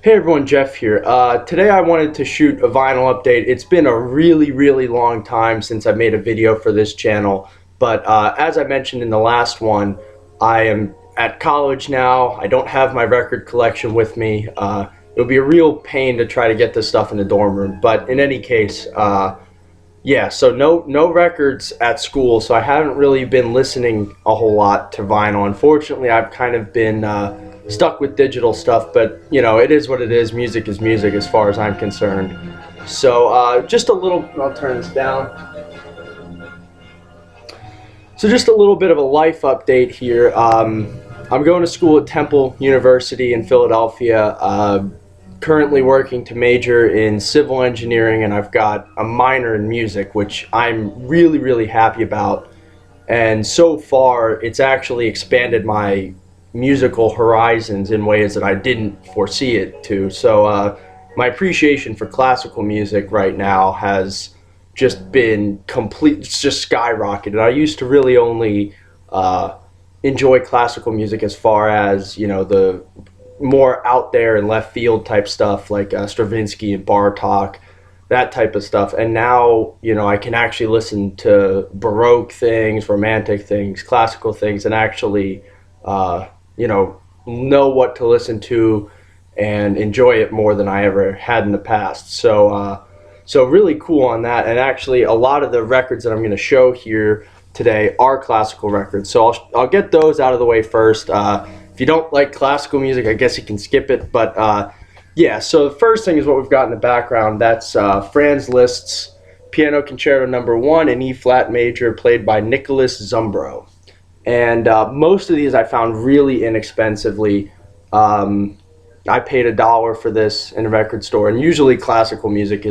Hey everyone, Jeff here. Today I wanted to shoot a vinyl update. It's been a really long time since I made a video for this channel, but as I mentioned in the last one, I am at college now. I don't have my record collection with me. It'll be a real pain to try to get this stuff in the dorm room, but in any case, yeah, so no records at school, so I haven't really been listening a whole lot to vinyl. Unfortunately, I've kind of been stuck with digital stuff, but you know, it is what it is. Music is music as far as I'm concerned. So just a little, I'll turn this down. So just a little bit of a life update here. I'm going to school at Temple University in Philadelphia. Currently working to major in civil engineering, and I've got a minor in music, which I'm really happy about. And so far, it's actually expanded my musical horizons in ways that I didn't foresee it to. So my appreciation for classical music right now has just been it's just skyrocketed. I used to really only enjoy classical music as far as, you know, the more out there and left field type stuff like Stravinsky and Bartok, that type of stuff. And now, you know, I can actually listen to Baroque things, romantic things, classical things, and actually, you know what to listen to and enjoy it more than I ever had in the past. So really cool on that. And actually, a lot of the records that I'm going to show here today are classical records. So I'll get those out of the way first. If you don't like classical music, I guess you can skip it. But yeah, so the first thing is what we've got in the background. That's Franz Liszt's Piano Concerto No. 1 in E flat major, played by Nicholas Zumbro. And most of these I found really inexpensively. I paid $1 for this in a record store, and usually classical music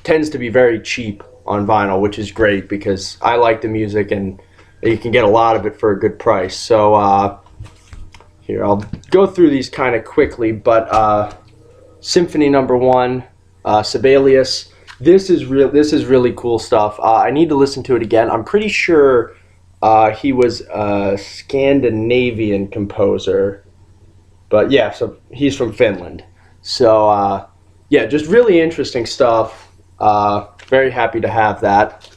tends to be very cheap on vinyl, which is great because I like the music and you can get a lot of it for a good price. So here, I'll go through these kind of quickly, but Symphony No. 1, Sibelius. This is really cool stuff. I need to listen to it again. I'm pretty sure he was a Scandinavian composer, but yeah, so he's from Finland. So yeah, just really interesting stuff. Very happy to have that.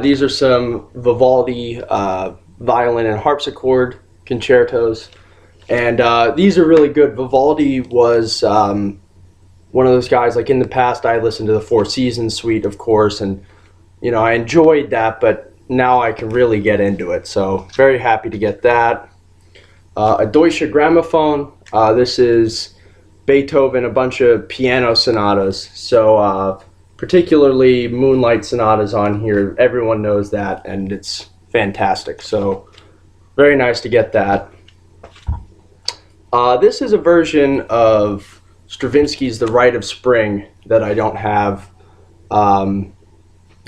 These are some Vivaldi violin and harpsichord concertos, and these are really good. Vivaldi was one of those guys, like in the past I listened to the Four Seasons suite, of course, and you know, I enjoyed that, but now I can really get into it, so very happy to get that. A Deutsche Grammophon. This is Beethoven, a bunch of piano sonatas, so particularly Moonlight Sonatas on here. Everyone knows that, and it's fantastic, so very nice to get that. This is a version of Stravinsky's The Rite of Spring that I don't have, that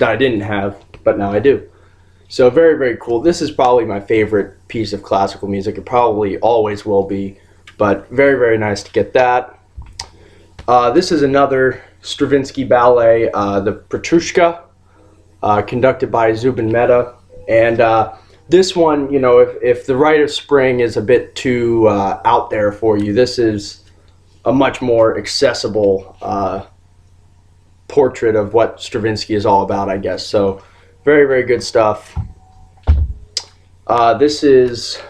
I didn't have, but now I do. So very cool. This is probably my favorite piece of classical music. It probably always will be, but very nice to get that. This is another Stravinsky ballet, the Petrushka, conducted by Zubin Mehta. And this one, you know, if The Rite of Spring is a bit too out there for you, this is a much more accessible portrait of what Stravinsky is all about, I guess. So very good stuff. This is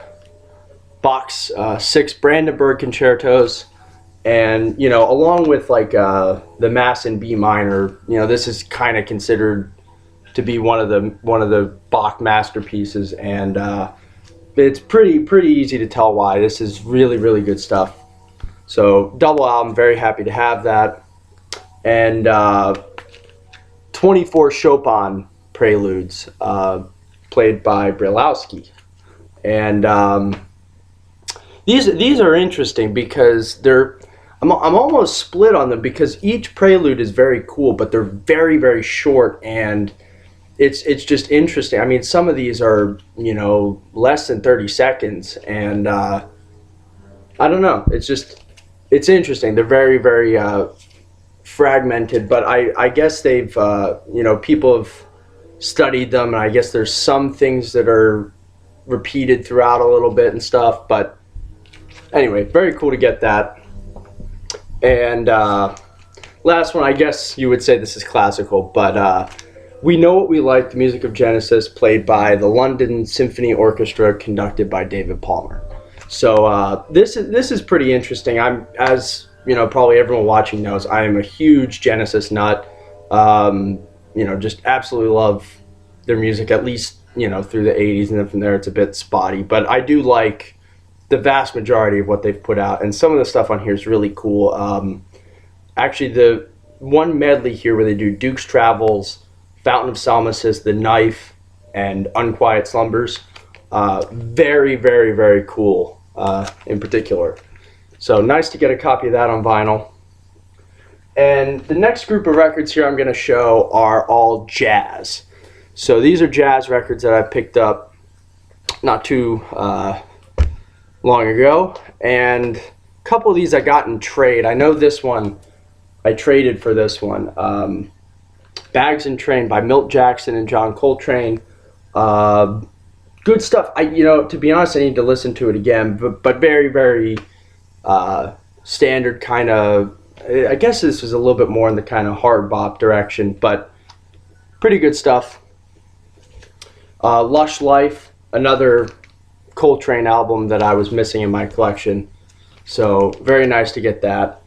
Bach's 6 Brandenburg concertos, and you know, along with like the Mass in B minor, you know, this is kind of considered to be one of the Bach masterpieces, and it's pretty easy to tell why. This is really good stuff. So double album, very happy to have that. And 24 Chopin preludes, played by Brylowski. And these are interesting because I'm almost split on them, because each prelude is very cool, but they're very short, and it's just interesting. I mean, some of these are, you know, less than 30 seconds, and I don't know. It's interesting. They're very fragmented, but I guess they've you know, people have studied them, and I guess there's some things that are repeated throughout a little bit and stuff. But anyway, very cool to get that. And last one, I guess you would say this is classical, but We Know What We Like, the music of Genesis, played by the London Symphony Orchestra, conducted by David Palmer. So this is pretty interesting. As you know, probably everyone watching knows, I am a huge Genesis nut. Just absolutely love their music, at least through the '80s, and then from there it's a bit spotty. But I do like the vast majority of what they've put out, and some of the stuff on here is really cool. Actually, the one medley here where they do Duke's Travels, Fountain of Salmacis, The Knife, and Unquiet Slumbers. Very, very, very cool in particular. So nice to get a copy of that on vinyl. And the next group of records here I'm going to show are all jazz. So these are jazz records that I picked up not too long ago. And a couple of these I got in trade. I know this one, I traded for this one. Bags and Train by Milt Jackson and John Coltrane. Good stuff. To be honest, I need to listen to it again, but very, very standard kind of. I guess this was a little bit more in the kind of hard bop direction, but pretty good stuff. Lush Life, another Coltrane album that I was missing in my collection, so very nice to get that.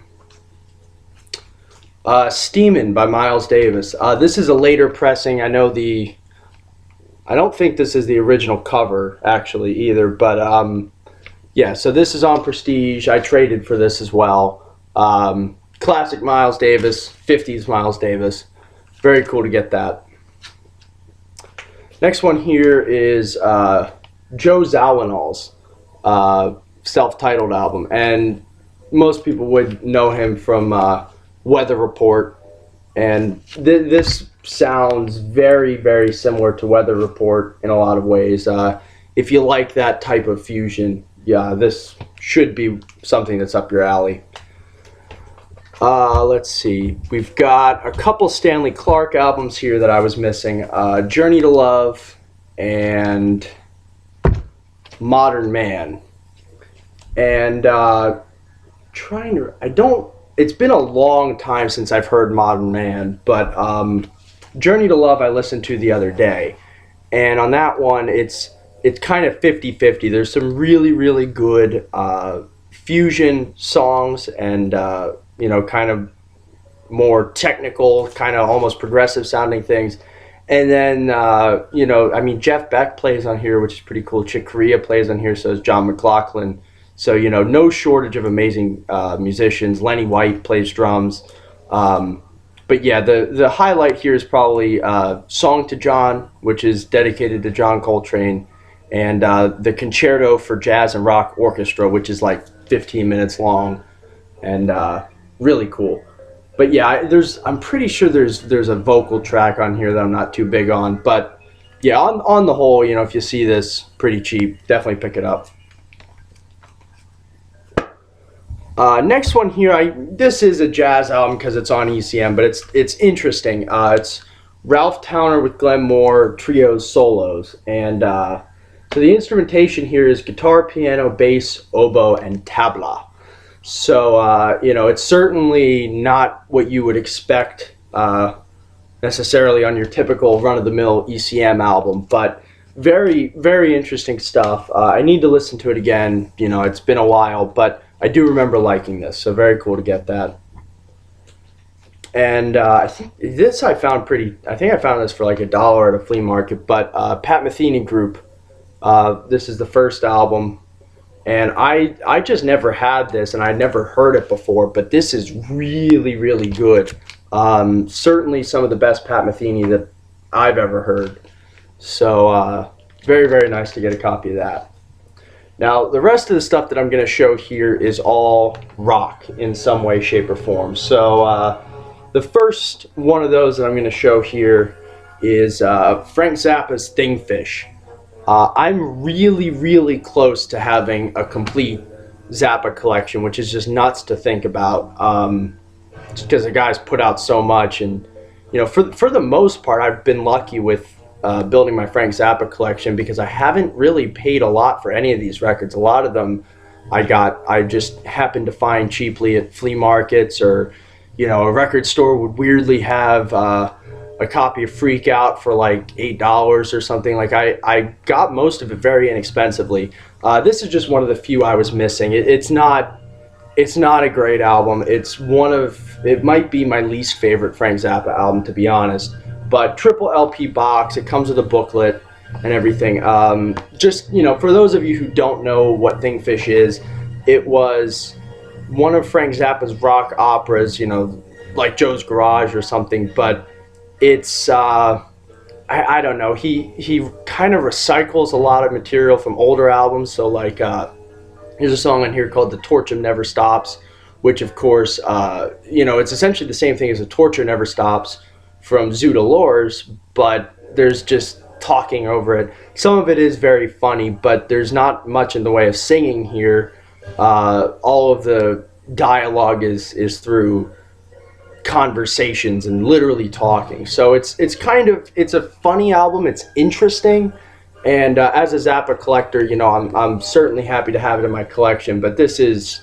Steamin' by Miles Davis. This is a later pressing. I don't think this is the original cover actually either, but yeah, so this is on Prestige. I traded for this as well. Classic Miles Davis, 50s Miles Davis. Very cool to get that. Next one here is Joe Zawinul's self-titled album, and most people would know him from Weather Report, and this sounds very, very similar to Weather Report in a lot of ways. If you like that type of fusion, yeah, this should be something that's up your alley. Let's see. We've got a couple Stanley Clarke albums here that I was missing. Journey to Love and Modern Man. And it's been a long time since I've heard Modern Man, but Journey to Love I listened to the other day. And on that one, it's kind of 50-50. There's some really, really good fusion songs and kind of more technical, kind of almost progressive sounding things. And then, Jeff Beck plays on here, which is pretty cool. Chick Corea plays on here, so is John McLaughlin. So, no shortage of amazing musicians. Lenny White plays drums. But yeah, the highlight here is probably Song to John, which is dedicated to John Coltrane, and the Concerto for Jazz and Rock Orchestra, which is like 15 minutes long, and really cool. But yeah, I'm pretty sure there's a vocal track on here that I'm not too big on. But yeah, on the whole, if you see this pretty cheap, definitely pick it up. Next one here, this is a jazz album because it's on ECM, but it's interesting. It's Ralph Towner with Glenn Moore trios solos, and so the instrumentation here is guitar, piano, bass, oboe, and tabla. So it's certainly not what you would expect necessarily on your typical run-of-the-mill ECM album, but very, very interesting stuff. I need to listen to it again. It's been a while, but I do remember liking this, so very cool to get that. And I think I found this for like $1 at a flea market, but Pat Metheny Group, this is the first album, and I just never had this, and I'd never heard it before, but this is really, really good. Certainly some of the best Pat Metheny that I've ever heard. So very, very nice to get a copy of that. Now, the rest of the stuff that I'm going to show here is all rock in some way, shape, or form. So the first one of those that I'm going to show here is Frank Zappa's Thing Fish. I'm really, really close to having a complete Zappa collection, which is just nuts to think about, just because the guy's put out so much. And for the most part, I've been lucky with building my Frank Zappa collection because I haven't really paid a lot for any of these records. A lot of them I just happened to find cheaply at flea markets, or a record store would weirdly have a copy of Freak Out for like $8 or something. Like I got most of it very inexpensively. This is just one of the few I was missing. It's not a great album. It might be my least favorite Frank Zappa album, to be honest. But triple LP box. It comes with a booklet and everything. Just for those of you who don't know what Thingfish is, it was one of Frank Zappa's rock operas. Like Joe's Garage or something. But it's I don't know. He kind of recycles a lot of material from older albums. So like here's a song on here called "The Torture Never Stops," which of course it's essentially the same thing as "The Torture Never Stops" from Zoot Allures, but there's just talking over it. Some of it is very funny, but there's not much in the way of singing here. All of the dialogue is through conversations and literally talking. So it's a funny album. It's interesting, and as a Zappa collector, I'm certainly happy to have it in my collection. But this is,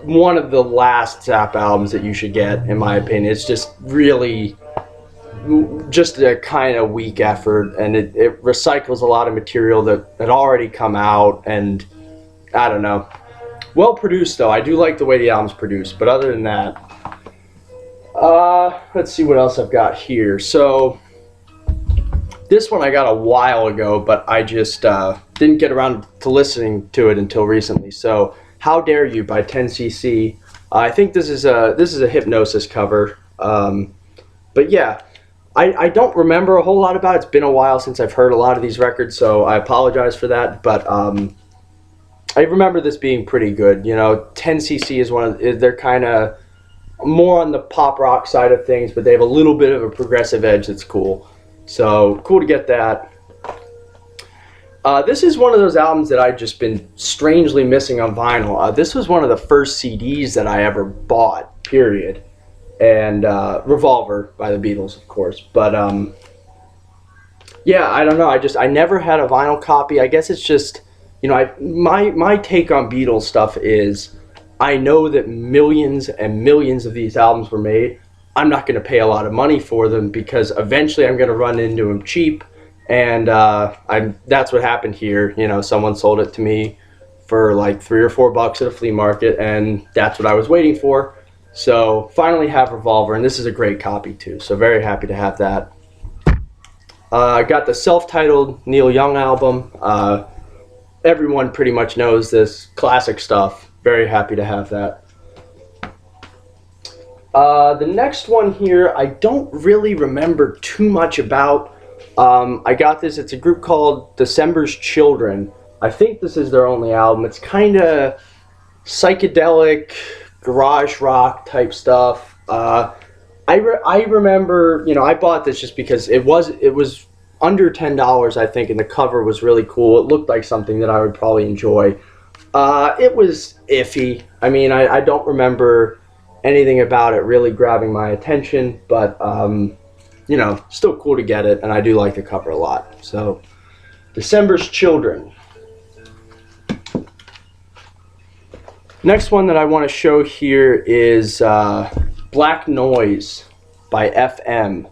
one of the last Zappa albums that you should get, in my opinion. It's just really just a kind of weak effort, and it recycles a lot of material that had already come out, and I don't know. Well produced though. I do like the way the album's produced, but other than that, let's see what else I've got here. So this one I got a while ago, but I just didn't get around to listening to it until recently. So How Dare You by 10cc. I think this is a Hypnosis cover. But yeah, I don't remember a whole lot about it. It's been a while since I've heard a lot of these records, so I apologize for that. But I remember this being pretty good. 10cc is they're kind of more on the pop rock side of things, but they have a little bit of a progressive edge that's cool. So cool to get that. This is one of those albums that I've just been strangely missing on vinyl. This was one of the first CDs that I ever bought, period. And Revolver by the Beatles, of course. But yeah, I don't know. I never had a vinyl copy. I guess it's just, my take on Beatles stuff is, I know that millions and millions of these albums were made. I'm not going to pay a lot of money for them because eventually I'm going to run into them cheap. And that's what happened here. Someone sold it to me for like $3 or $4 at a flea market, and that's what I was waiting for. So finally have Revolver, and this is a great copy too. So very happy to have that. I got the self-titled Neil Young album. Everyone pretty much knows this classic stuff. Very happy to have that. The next one here, I don't really remember too much about. I got this. It's a group called December's Children. I think this is their only album. It's kind of psychedelic, garage rock type stuff. I remember, I bought this just because it was under $10, I think, and the cover was really cool. It looked like something that I would probably enjoy. It was iffy. I mean, I don't remember anything about it really grabbing my attention, but still cool to get it, and I do like the cover a lot. So, December's Children. Next one that I want to show here is Black Noise by FM.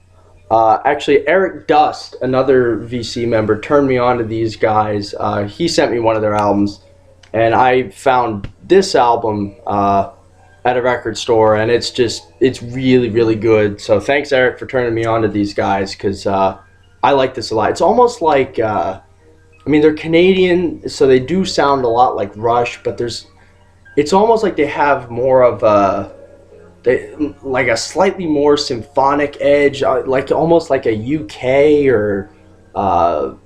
Actually, Eric Dust, another VC member, turned me on to these guys. He sent me one of their albums, and I found this album at a record store, and it's really, really good. So thanks, Eric, for turning me on to these guys, because I like this a lot. It's almost like, they're Canadian, so they do sound a lot like Rush, but it's almost like they have more of a slightly more symphonic edge, almost like a UK or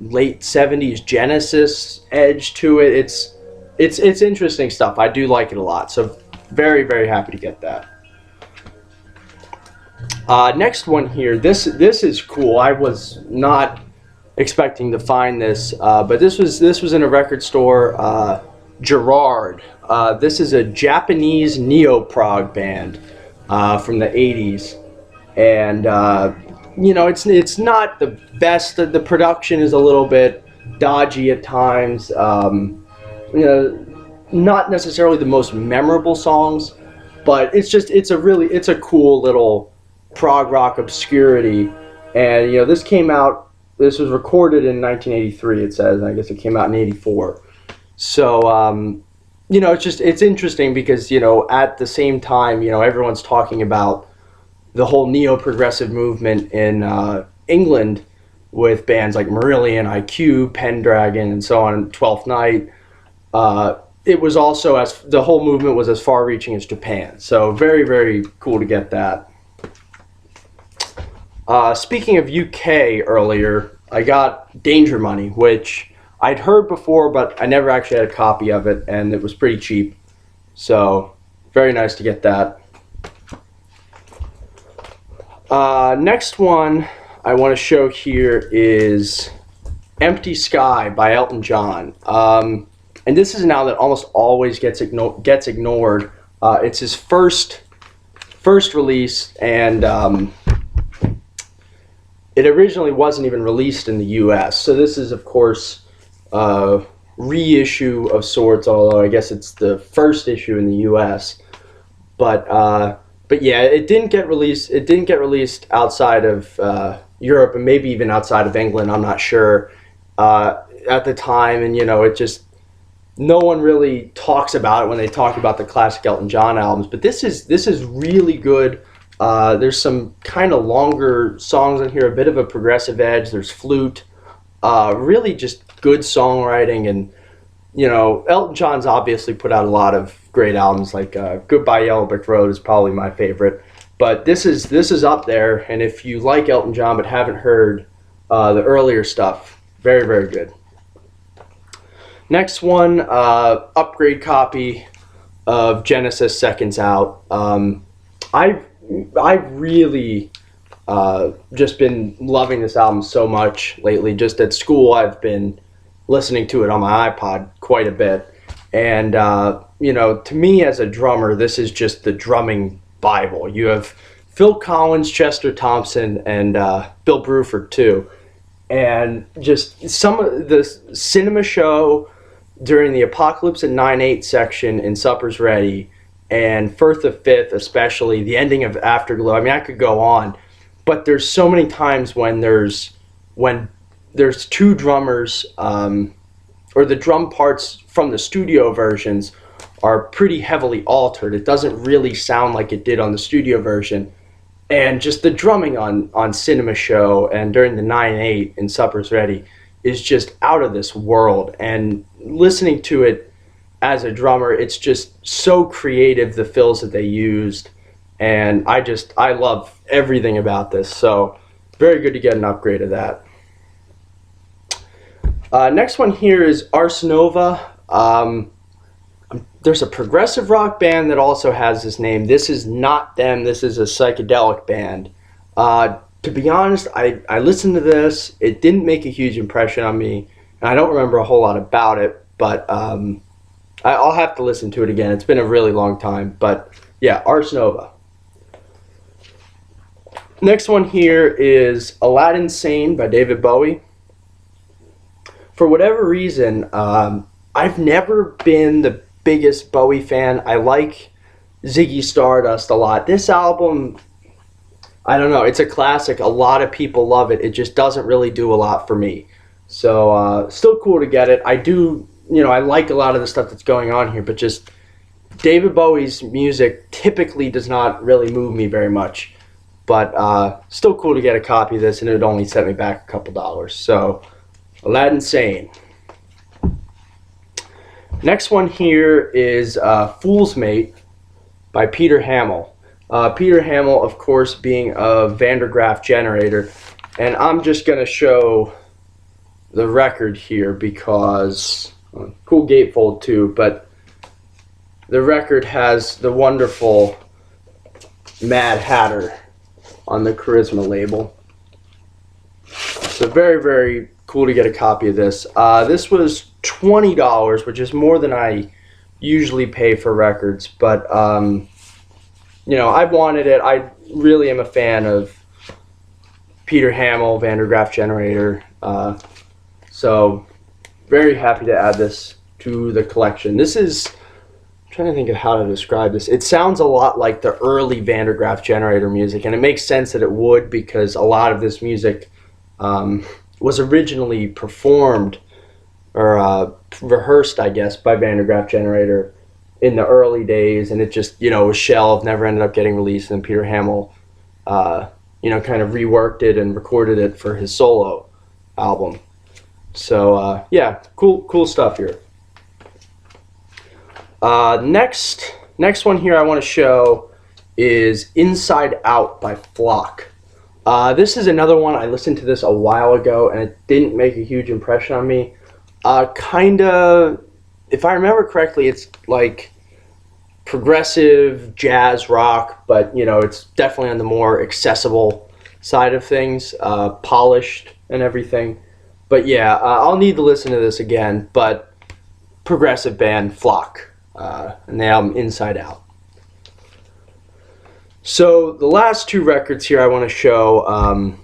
late 70s Genesis edge to it. It's interesting stuff. I do like it a lot. So very, very happy to get that. Next one here. This is cool. I was not expecting to find this, but this was in a record store. Gerard. This is a Japanese neo-prog band from the 80s, and it's not the best. The production is a little bit dodgy at times. not necessarily the most memorable songs, but it's a cool little prog rock obscurity. And this was recorded in 1983, it says, and I guess it came out in 84. So it's interesting because at the same time, everyone's talking about the whole neo-progressive movement in England with bands like Marillion, IQ, Pendragon, and so on, Twelfth Night. It was also, as the whole movement was as far-reaching as Japan. So very, very cool to get that. Speaking of UK earlier, I got Danger Money, which I'd heard before, but I never actually had a copy of it, and it was pretty cheap. So very nice to get that. Next one I want to show here is Empty Sky by Elton John. And this is an album that almost always gets ignored. It's his first release, and it originally wasn't even released in the U.S. So this is, of course, a reissue of sorts, although I guess it's the first issue in the U.S. But yeah, it didn't get released. It didn't get released outside of Europe, and maybe even outside of England. I'm not sure at the time, and it just, no one really talks about it when they talk about the classic Elton John albums. But this is really good. There's some kind of longer songs on here, a bit of a progressive edge. There's flute, really just good songwriting, and Elton John's obviously put out a lot of great albums. Like Goodbye Yellow Brick Road is probably my favorite, but this is up there. And if you like Elton John but haven't heard the earlier stuff, very, very good. Next one, upgrade copy of Genesis Seconds Out. I've really just been loving this album so much lately. Just at school, I've been listening to it on my iPod quite a bit. And, to me as a drummer, this is just the drumming Bible. You have Phil Collins, Chester Thompson, and Bill Bruford too. And just some of the Cinema Show during the Apocalypse at 9/8 section in Supper's Ready, and Firth of Fifth, especially the ending of Afterglow. I mean, I could go on, but there's so many times when there's two drummers, or the drum parts from the studio versions are pretty heavily altered. It doesn't really sound like it did on the studio version. And just the drumming on Cinema Show and during the 9/8 in Supper's Ready is just out of this world. And listening to it as a drummer, it's just so creative, the fills that they used. And I love everything about this. So very good to get an upgrade of that. Next one here is Ars Nova. There's a progressive rock band that also has this name. This is not them. This is a psychedelic band. To be honest, I listened to this. It didn't make a huge impression on me, and I don't remember a whole lot about it, but I'll have to listen to it again. It's been a really long time, but yeah, Ars Nova. Next one here is Aladdin Sane by David Bowie. For whatever reason, I've never been the biggest Bowie fan. I like Ziggy Stardust a lot. This album, I don't know, it's a classic. A lot of people love it. It just doesn't really do a lot for me. So still cool to get it. I do, I like a lot of the stuff that's going on here, but just David Bowie's music typically does not really move me very much. But still cool to get a copy of this, and it would only set me back a couple dollars. So Aladdin Sane. Next one here is Fool's Mate by Peter Hamill. Peter Hamill, of course, being a Van der Graaf generator. And I'm just going to show the record here because, cool gatefold too, but the record has the wonderful Mad Hatter on the Charisma label. So very, very cool to get a copy of this. This was $20, which is more than I usually pay for records, but I wanted it. I really am a fan of Peter Hamill, Van der Graaf generator, so very happy to add this to the collection. This is trying to think of how to describe this. It sounds a lot like the early Van der Graaf Generator music, and it makes sense that it would, because a lot of this music was originally performed or rehearsed, I guess, by Van der Graaf Generator in the early days, and it just, was shelved, never ended up getting released, and Peter Hamill, kind of reworked it and recorded it for his solo album. So, yeah, cool stuff here. Next one here I want to show is Inside Out by Flock. This is another one. I listened to this a while ago and it didn't make a huge impression on me. Kinda, if I remember correctly, it's like progressive jazz rock, but it's definitely on the more accessible side of things, polished and everything. But yeah, I'll need to listen to this again, but progressive band Flock. And the album Inside Out. So the last two records here I want to show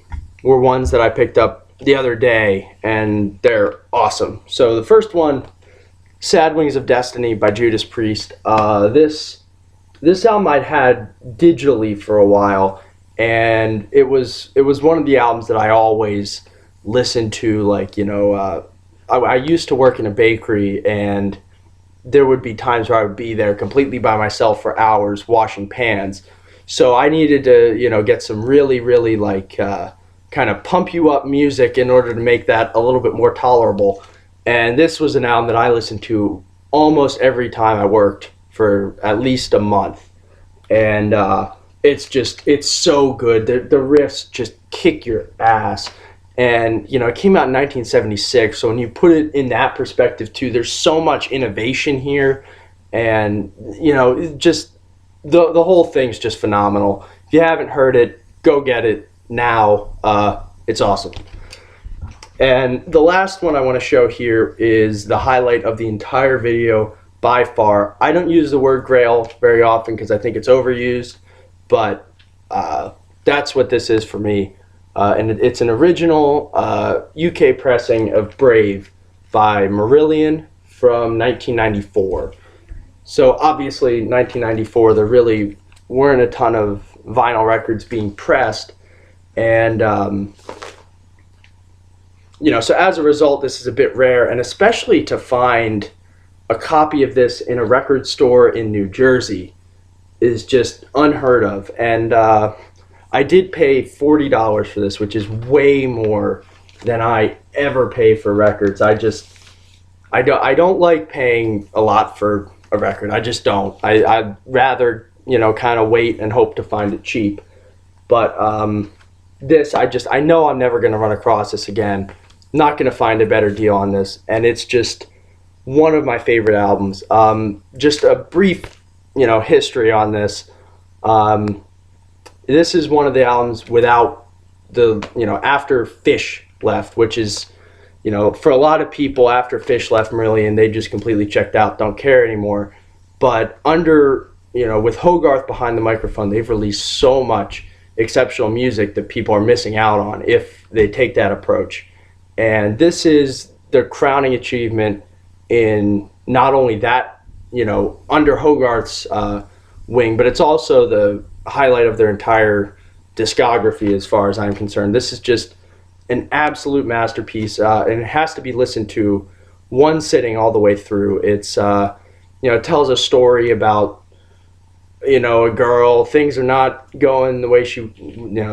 were ones that I picked up the other day, and they're awesome. So the first one, Sad Wings of Destiny by Judas Priest. This album I'd had digitally for a while, and it was one of the albums that I always listened to. Like, I used to work in a bakery, and there would be times where I would be there completely by myself for hours washing pans. So I needed to, get some really, really kind of pump you up music in order to make that a little bit more tolerable. And this was an album that I listened to almost every time I worked for at least a month. And it's so good. The riffs just kick your ass. And, it came out in 1976, so when you put it in that perspective, too, there's so much innovation here. And, just the whole thing's just phenomenal. If you haven't heard it, go get it now. It's awesome. And the last one I want to show here is the highlight of the entire video by far. I don't use the word Grail very often because I think it's overused, but that's what this is for me. And it's an original UK pressing of Brave by Marillion from 1994. So obviously 1994 there really weren't a ton of vinyl records being pressed, and so as a result this is a bit rare, and especially to find a copy of this in a record store in New Jersey is just unheard of. And I did pay $40 for this, which is way more than I ever pay for records. I don't like paying a lot for a record. I just don't. I'd rather, kind of wait and hope to find it cheap. But this, I know I'm never going to run across this again. Not going to find a better deal on this. And it's just one of my favorite albums. Just a brief, history on this. This is one of the albums without the, after Fish left, which is, for a lot of people after Fish left Marillion, they just completely checked out, don't care anymore. But under, with Hogarth behind the microphone, they've released so much exceptional music that people are missing out on if they take that approach. And this is their crowning achievement in not only that, under Hogarth's wing, but it's also the highlight of their entire discography as far as I'm concerned. This is just an absolute masterpiece, and it has to be listened to one sitting all the way through. It's it tells a story about a girl. Things are not going the way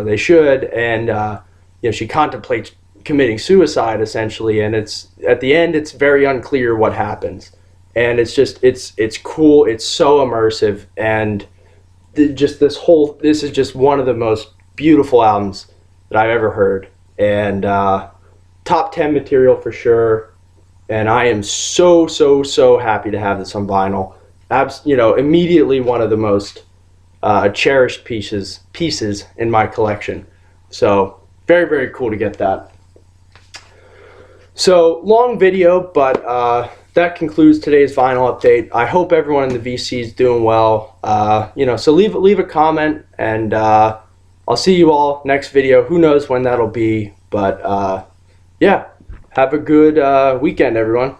they should, and she contemplates committing suicide essentially, and it's at the end it's very unclear what happens, and it's cool. It's so immersive, and this is just one of the most beautiful albums that I've ever heard, and top 10 material for sure. And I am so happy to have this on vinyl. Immediately one of the most cherished pieces in my collection. So very cool to get that. So long video, but that concludes today's vinyl update. I hope everyone in the VC is doing well. So leave a comment, and I'll see you all next video. Who knows when that'll be, but yeah, have a good weekend, everyone.